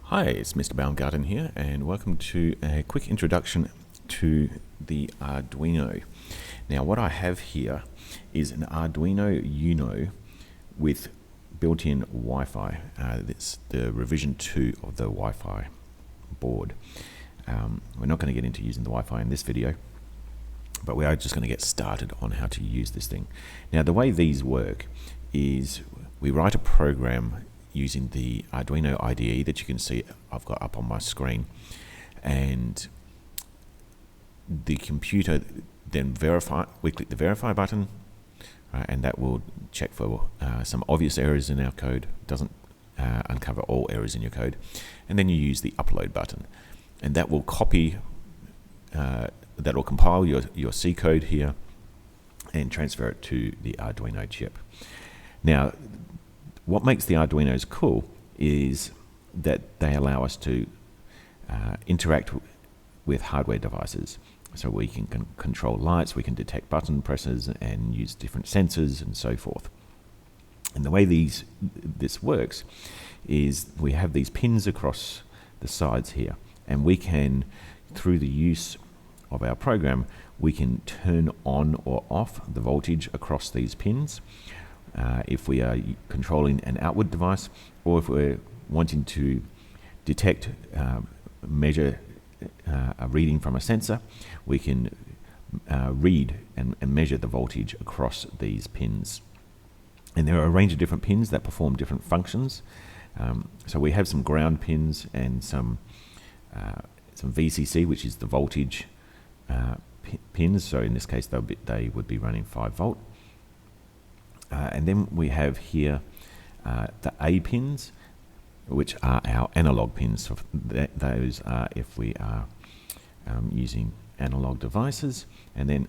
Hi, it's Mr. Baumgarten here, and welcome to a quick introduction to the Arduino. Now, what I have here is an Arduino Uno with built-in Wi-Fi. It's the revision 2 of the Wi-Fi board. We're not going to get into using the Wi-Fi in this video, but we are just going to get started on how to use this thing. Now, the way these work is we write a program using the Arduino IDE that you can see I've got up on my screen, and the computer then we click the verify button, and that will check for some obvious errors in our code. Doesn't uncover all errors in your code. And then you use the upload button, and that will that will compile your C code here and transfer it to the Arduino chip. Now, what makes the Arduinos cool is that they allow us to interact with hardware devices. So we can control lights, we can detect button presses and use different sensors and so forth. And the way this works is we have these pins across the sides here, and we can, through the use of our program, we can turn on or off the voltage across these pins. If we are controlling an outward device, or if we're wanting to detect, measure a reading from a sensor, we can read and measure the voltage across these pins. And there are a range of different pins that perform different functions. So we have some ground pins and some VCC, which is the voltage pins. So in this case, they would be running 5 volt. And then we have here the A pins, which are our analog pins. So those are if we are using analog devices. And then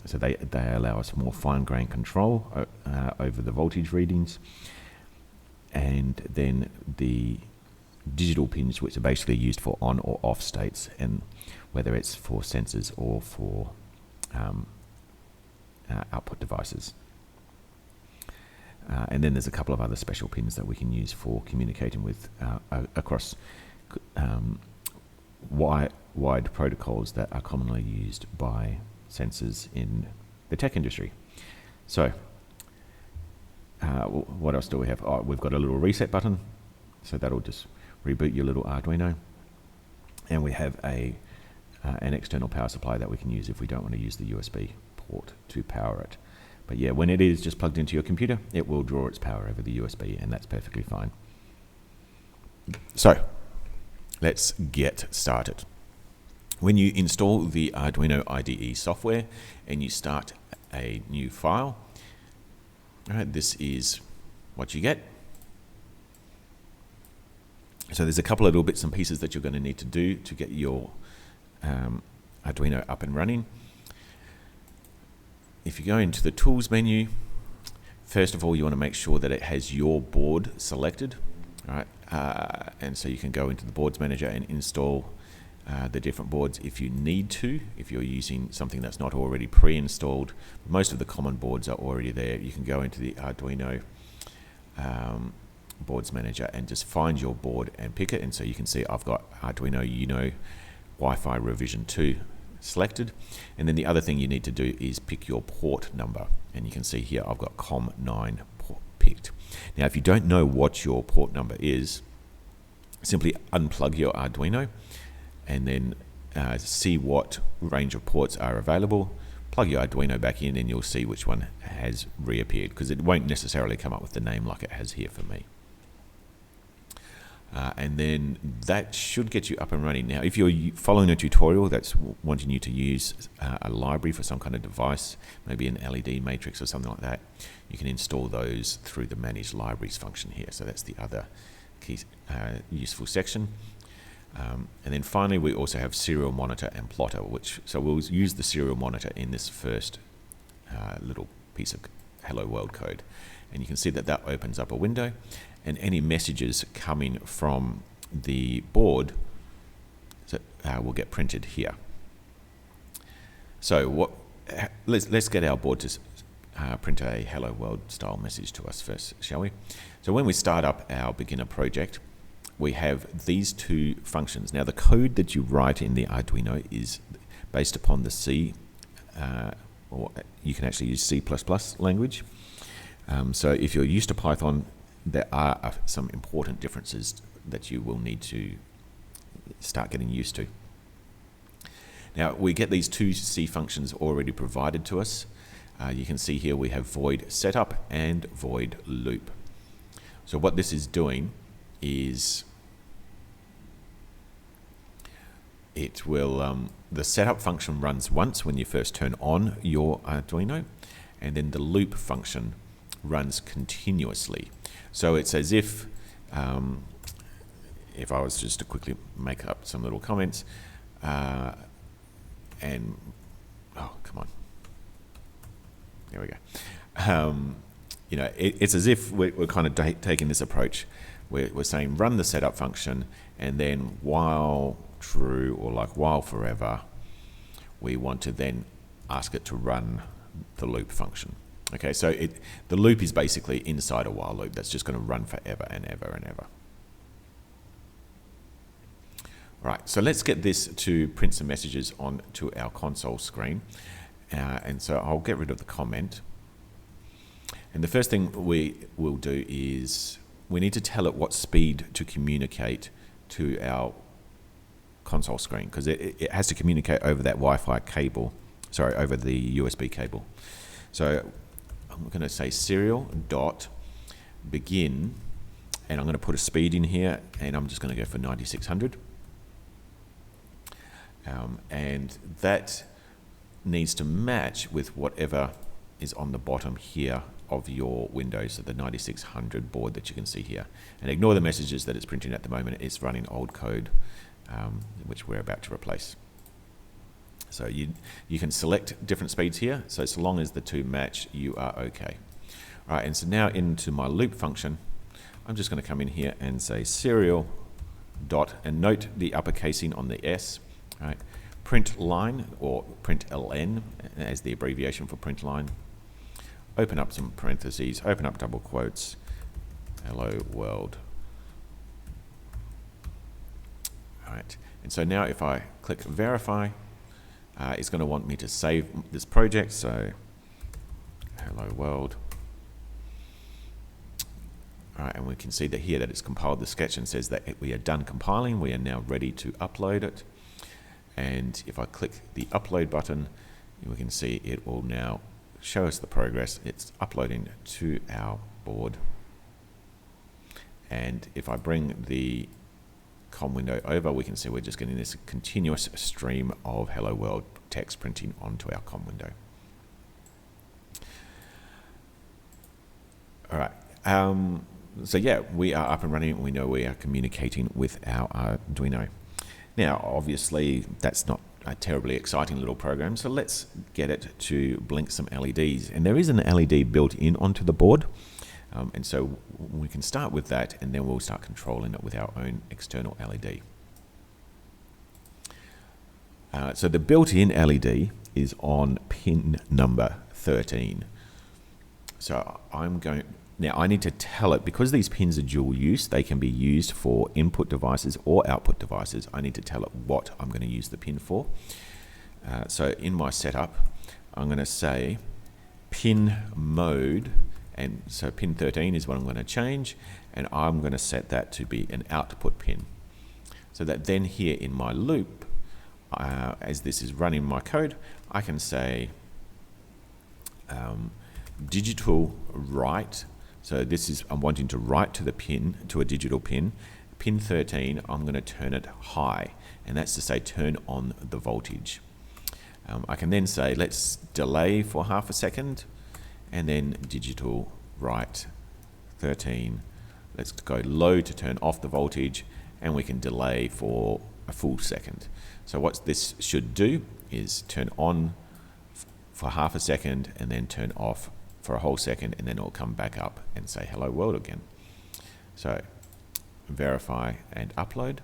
so they allow us more fine-grained control over the voltage readings. And then the digital pins, which are basically used for on or off states, and whether it's for sensors or for output devices. And then there's a couple of other special pins that we can use for communicating with across wide protocols that are commonly used by sensors in the tech industry. So what else do we have? Oh, we've got a little reset button, so that'll just reboot your little Arduino. And we have an external power supply that we can use if we don't want to use the USB port to power it. But yeah, when it is just plugged into your computer, it will draw its power over the USB, and that's perfectly fine. So let's get started. When you install the Arduino IDE software and you start a new file, this is what you get. So there's a couple of little bits and pieces that you're going to need to do to get your Arduino up and running. If you go into the Tools menu, first of all, you want to make sure that it has your board selected, right? And so you can go into the Boards Manager and install the different boards if you need to, if you're using something that's not already pre-installed. Most of the common boards are already there. You can go into the Arduino Boards Manager and just find your board and pick it. And so you can see I've got Arduino Uno Wi-Fi revision 2 selected. And then the other thing you need to do is pick your port number, and you can see here I've got COM9 picked. Now if you don't know what your port number is, simply unplug your Arduino and then see what range of ports are available. Plug your Arduino back in and you'll see which one has reappeared, because it won't necessarily come up with the name like it has here for me. And then that should get you up and running. Now, if you're following a tutorial that's wanting you to use a library for some kind of device, maybe an LED matrix or something like that, you can install those through the Manage Libraries function here. So that's the other key useful section. And then finally, we also have serial monitor and plotter, so we'll use the serial monitor in this first little piece of Hello World code. And you can see that opens up a window, and any messages coming from the board will get printed here. So let's get our board to print a Hello World style message to us first, shall we? So when we start up our beginner project, we have these two functions. Now the code that you write in the Arduino is based upon the C, or you can actually use C++ language. So if you're used to Python, there are some important differences that you will need to start getting used to. Now we get these two C functions already provided to us. You can see here we have void setup and void loop. So what this is doing is it will, the setup function runs once when you first turn on your Arduino, and then the loop function runs continuously. So it's as if I was just to quickly make up some little comments, and oh, come on, there we go. You know, it's as if we're kind of taking this approach. We're saying run the setup function, and then while true, or like while forever, we want to then ask it to run the loop function. Okay, so the loop is basically inside a while loop that's just going to run forever and ever and ever. All right, so let's get this to print some messages onto our console screen. And so I'll get rid of the comment. And the first thing we will do is we need to tell it what speed to communicate to our console screen, because it has to communicate over that Wi-Fi cable, sorry, over the USB cable. So I'm going to say serial dot begin, and I'm going to put a speed in here, and I'm just going to go for 9600. And that needs to match with whatever is on the bottom here of your Windows, so the 9600 board that you can see here. And ignore the messages that it's printing at the moment. It's running old code, which we're about to replace. So you can select different speeds here. So long as the two match, you are okay. All right, and so now into my loop function, I'm just going to come in here and say serial dot, and note the uppercasing on the S. All right, print line, or print ln as the abbreviation for print line. Open up some parentheses, open up double quotes, hello world. All right, and so now if I click verify, it's going to want me to save this project, so hello world. All right, and we can see that here that it's compiled the sketch and says that we are done compiling. We are now ready to upload it. And if I click the upload button, we can see it will now show us the progress. It's uploading to our board. And if I bring the com window over, we can see we're just getting this continuous stream of hello world text printing onto our com window. All right. So yeah, we are up and running. We know we are communicating with our Arduino. Now, obviously, that's not a terribly exciting little program, so let's get it to blink some LEDs. And there is an LED built in onto the board, and so we can start with that, and then we'll start controlling it with our own external LED. So the built-in LED is on pin number 13. So now I need to tell it, because these pins are dual use, they can be used for input devices or output devices. I need to tell it what I'm going to use the pin for. So in my setup, I'm going to say pin mode, and so pin 13 is what I'm going to change, and I'm going to set that to be an output pin. So that then here in my loop, as this is running my code, I can say digital write. So this is, I'm wanting to write to the pin, to a digital pin. Pin 13, I'm going to turn it high, and that's to say turn on the voltage. I can then say let's delay for half a second, and then digital write 13. Let's go low to turn off the voltage, and we can delay for a full second. So what this should do is turn on for half a second and then turn off for a whole second, and then it'll come back up and say hello world again. So verify and upload.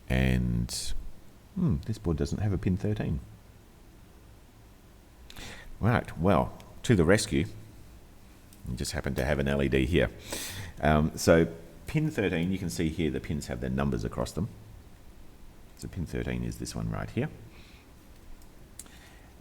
And This board doesn't have a pin 13. Right, well, to the rescue. You just happen to have an LED here. So pin 13, you can see here the pins have their numbers across them. So pin 13 is this one right here.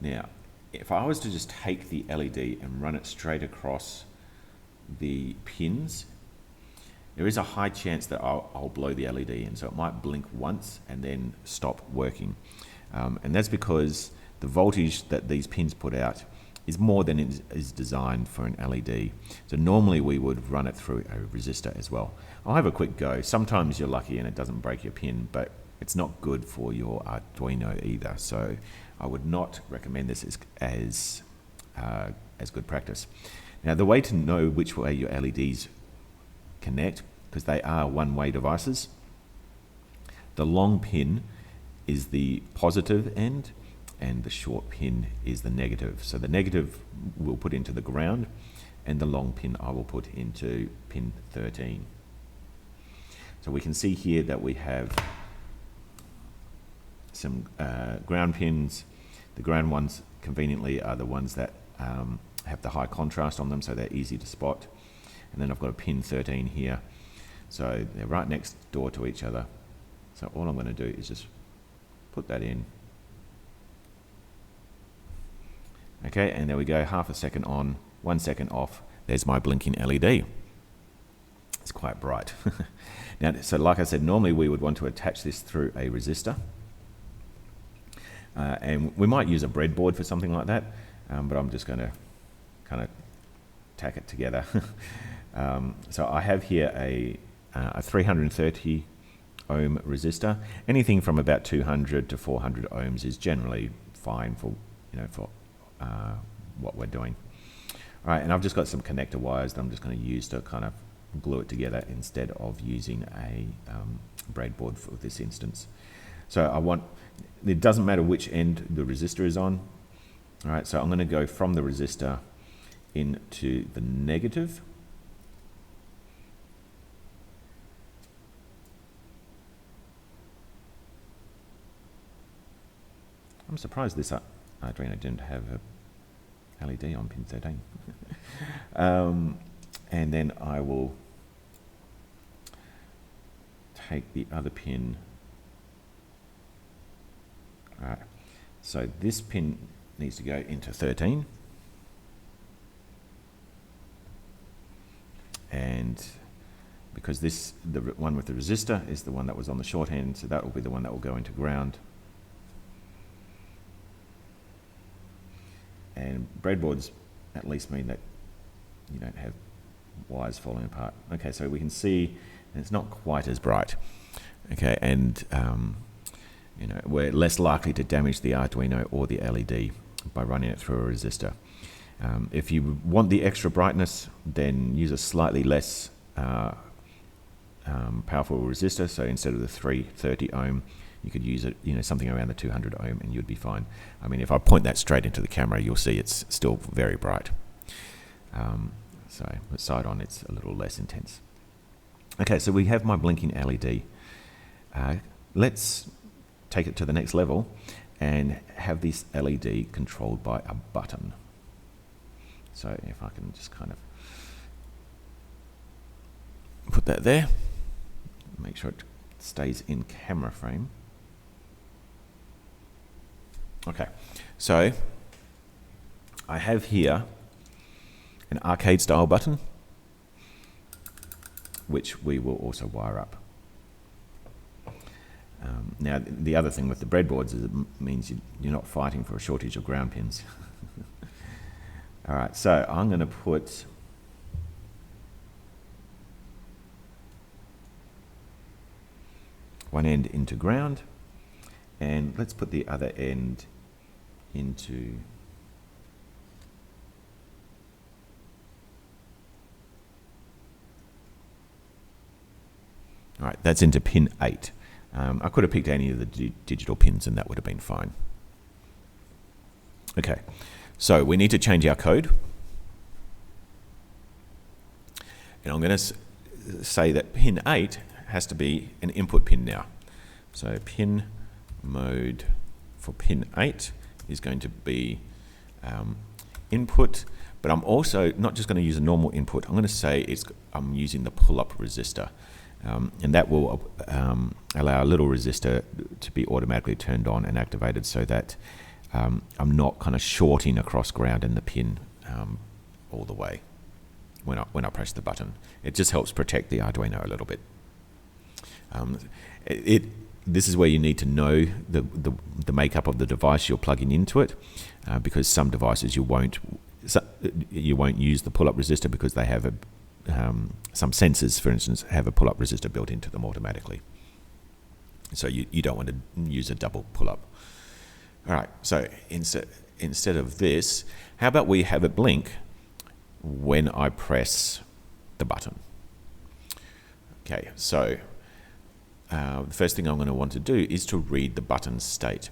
Now, if I was to just take the LED and run it straight across the pins, there is a high chance that I'll blow the LED, and so it might blink once and then stop working. And that's because the voltage that these pins put out is more than is designed for an LED. So normally we would run it through a resistor as well. I'll have a quick go. Sometimes you're lucky and it doesn't break your pin, but it's not good for your Arduino either. So I would not recommend this as good practice. Now, the way to know which way your LEDs connect, because they are one-way devices, the long pin is the positive end and the short pin is the negative. So the negative we'll put into the ground and the long pin I will put into pin 13. So we can see here that we have some ground pins. The ground ones conveniently are the ones that have the high contrast on them, so they're easy to spot. And then I've got a pin 13 here. So they're right next door to each other. So all I'm going to do is just put that in. Okay, and there we go, half a second on, 1 second off. There's my blinking LED. It's quite bright. Now, so like I said, normally we would want to attach this through a resistor. And we might use a breadboard for something like that, but I'm just going to kind of tack it together. So I have here a 330 ohm resistor. Anything from about 200 to 400 ohms is generally fine for what we're doing. All right, and I've just got some connector wires that I'm just going to use to kind of glue it together instead of using a breadboard for this instance. So it doesn't matter which end the resistor is on. All right, so I'm going to go from the resistor into the negative. I'm surprised this Arduino didn't have a LED on pin 13. And then I will take the other pin. All right, so this pin needs to go into 13. And because the one with the resistor is the one that was on the short end, so that will be the one that will go into ground. And breadboards at least mean that you don't have wires falling apart. Okay, so we can see it's not quite as bright. Okay, and we're less likely to damage the Arduino or the LED by running it through a resistor. If you want the extra brightness, then use a slightly less powerful resistor. So instead of the 330 ohm, you could use it, something around the 200 ohm, and you'd be fine. I mean, if I point that straight into the camera, you'll see it's still very bright. So side on, it's a little less intense. Okay, so we have my blinking LED. Let's take it to the next level and have this LED controlled by a button. So if I can just kind of put that there, make sure it stays in camera frame. Okay, so I have here an arcade style button, which we will also wire up. Now, the other thing with the breadboards is it means you're not fighting for a shortage of ground pins. All right, so I'm going to put one end into ground, and let's put the other end into all right, that's into pin 8. I could have picked any of the digital pins and that would have been fine. Okay, so we need to change our code. And I'm going to say that pin 8 has to be an input pin now. So pin mode for pin 8 is going to be input, but I'm also not just going to use a normal input. I'm going to say I'm using the pull-up resistor, and that will allow a little resistor to be automatically turned on and activated so that I'm not kind of shorting across ground in the pin all the way when I press the button. It just helps protect the Arduino a little bit. This is where you need to know the makeup of the device you're plugging into it, because some devices you won't use the pull-up resistor because they have some sensors, for instance, have a pull-up resistor built into them automatically. So you don't want to use a double pull-up. All right, so instead of this, how about we have it blink when I press the button? Okay, so the first thing I'm going to want to do is to read the button state.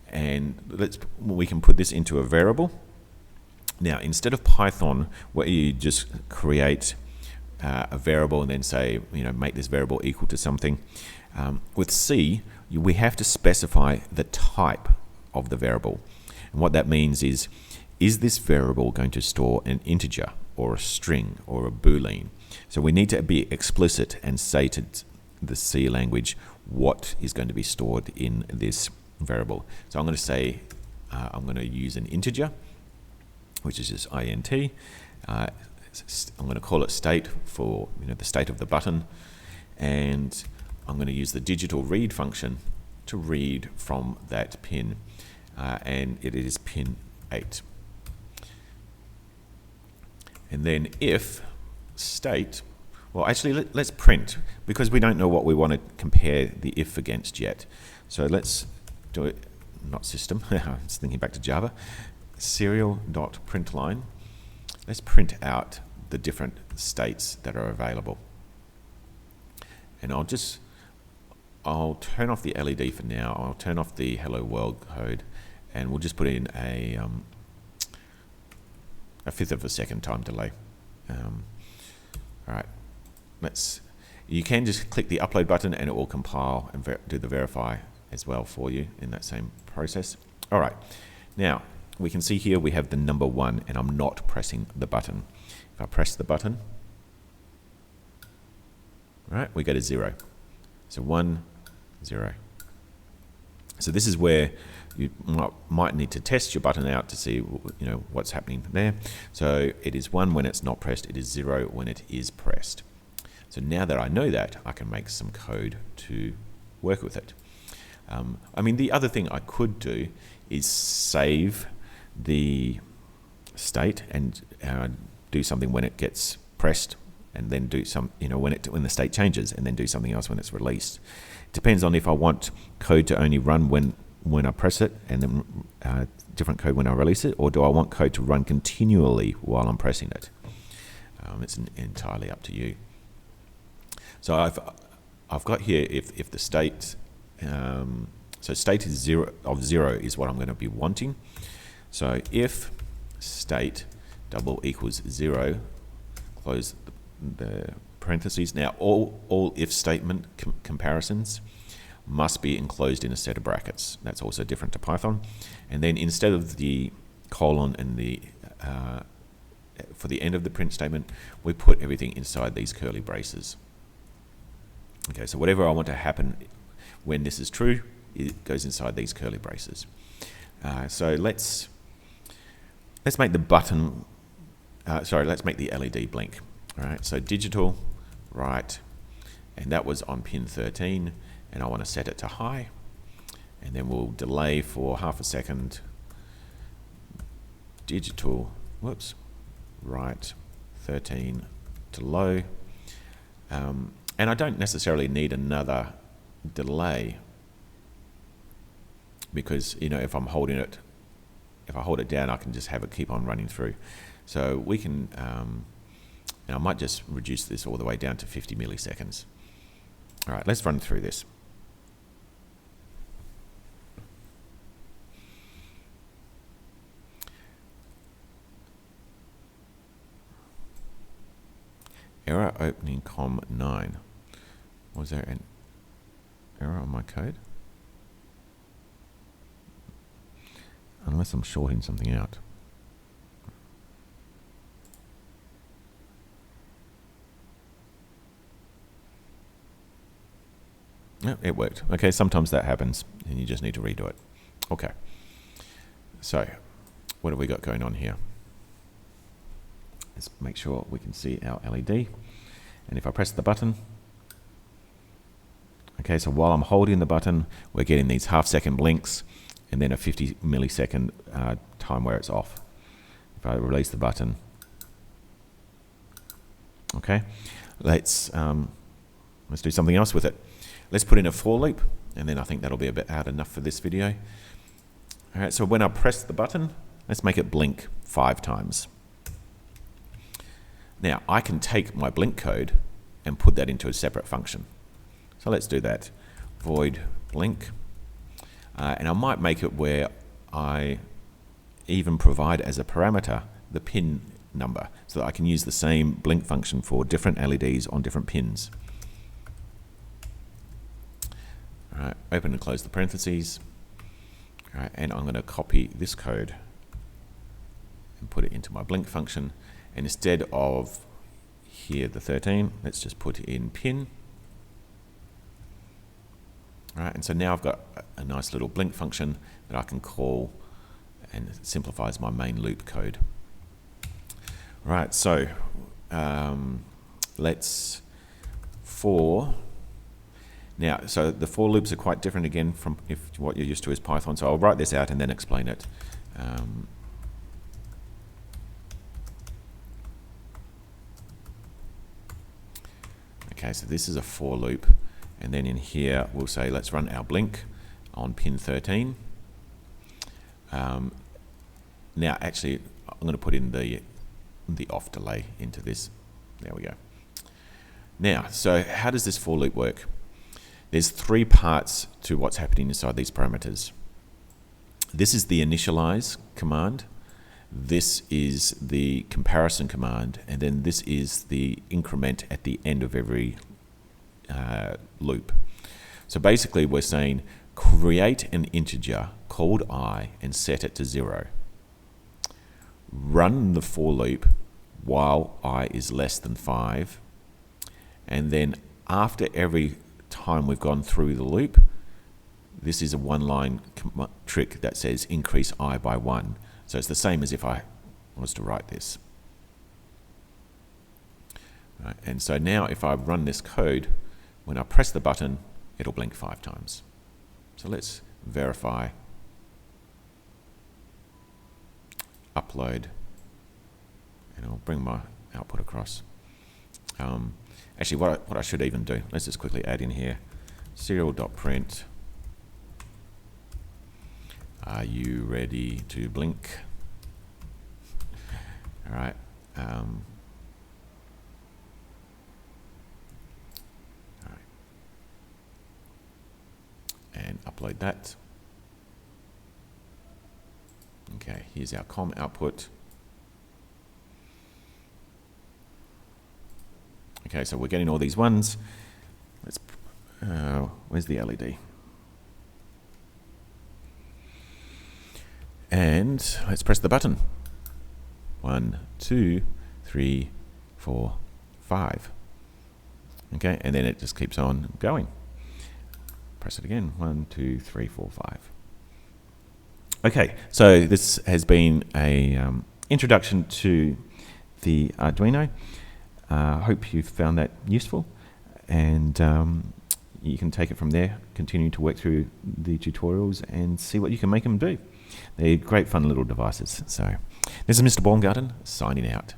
And we can put this into a variable. Now, instead of Python, where you just create a variable and then say, make this variable equal to something, with C, we have to specify the type of the variable. And what that means is this variable going to store an integer or a string or a boolean? So we need to be explicit and say to the C language what is going to be stored in this variable. So I'm going to say I'm going to use an integer, which is just int. I'm going to call it state for the state of the button, and I'm going to use the digital read function to read from that pin, and it is pin 8. And then if state, well, actually let's print, because we don't know what we want to compare the if against yet. So let's do it, not system, I'm just thinking back to Java, serial.println. Let's print out the different states that are available. And I'll turn off the LED for now. I'll turn off the hello world code, and we'll just put in a 1/5 of a second time delay. All right, you can just click the upload button and it will compile and do the verify as well for you in that same process. All right, now we can see here we have the number 1, and I'm not pressing the button. If I press the button, all right, we go to 0. So 1, 0. So this is where you might need to test your button out to see what's happening there. So it is 1 when it's not pressed, it is 0 when it is pressed. So now that I know that, I can make some code to work with it. The other thing I could do is save the state and do something when it gets pressed, and then do some, when the state changes, and then do something else when it's released. It depends on if I want code to only run when I press it, and then different code when I release it, or do I want code to run continually while I'm pressing it? It's entirely up to you. So I've got here if the state, so state is 0 is what I'm going to be wanting. So if state double equals 0, close the parentheses. Now all if statement comparisons must be enclosed in a set of brackets. That's also different to Python. And then instead of the colon and the for the end of the print statement, we put everything inside these curly braces. Okay, so whatever I want to happen when this is true, it goes inside these curly braces. So let's make the button, let's make the LED blink. All right, so digital, right, and that was on pin 13, and I want to set it to high, and then we'll delay for 1/2 second, digital, whoops, right, 13 to low, and I don't necessarily need another delay, because if I'm holding it, if I hold it down, I can just have it keep on running through. So we can, and I might just reduce this all the way down to 50 milliseconds. All right, let's run through this. Error opening COM9. Was there an error on my code? unless I'm shorting something out. No, it worked. Okay, sometimes that happens and you just need to redo it. Okay, so what have we got going on here? Let's make sure we can see our LED. And if I press the button, okay, so while I'm holding the button, we're getting these half-second blinks and then a 50 millisecond time where it's off. If I release the button, okay, let's do something else with it. Let's put in a for loop, and then I think that'll be about enough for this video. All right, so when I press the button, let's make it blink 5 times. Now, I can take my blink code and put that into a separate function. So let's do that. Void blink. And I might make it where I even provide as a parameter the pin number, so that I can use the same blink function for different LEDs on different pins. All right, open and close the parentheses. All right, and I'm going to copy this code and put it into my blink function. And instead of here the 13, let's just put in pin. All right, and so now I've got a nice little blink function that I can call, and it simplifies my main loop code. Right, so let's for. Now, so the for loops are quite different again from what you're used to is Python. So I'll write this out and then explain it. Okay, so this is a for loop. And then in here, we'll say, let's run our blink on pin 13. Now, actually, I'm going to put in the off delay into this. There we go. Now, so how does this for loop work? There's 3 parts to what's happening inside these parameters. This is the initialize command. This is the comparison command. And then this is the increment at the end of every loop. So basically, we're saying create an integer called I and set it to 0. Run the for loop while I is less than 5. And then after every time we've gone through the loop, this is a one-line trick that says increase I by 1. So it's the same as if I was to write this. Right, and so now if I run this code, when I press the button, it'll blink 5 times. So let's verify, upload, and I'll bring my output across. Actually, what I should even do, let's just quickly add in here, serial.print, are you ready to blink? All right. All right. And upload that. Okay, here's our COM output. Okay, so we're getting all these ones. Let's, where's the LED? And let's press the button. 1, 2, 3, 4, 5. Okay, and then it just keeps on going. Press it again. 1, 2, 3, 4, 5. Okay, so this has been a introduction to the Arduino. I hope you found that useful, and you can take it from there, continue to work through the tutorials and see what you can make them do. They're great fun little devices. So this is Mr. Baumgarten signing out.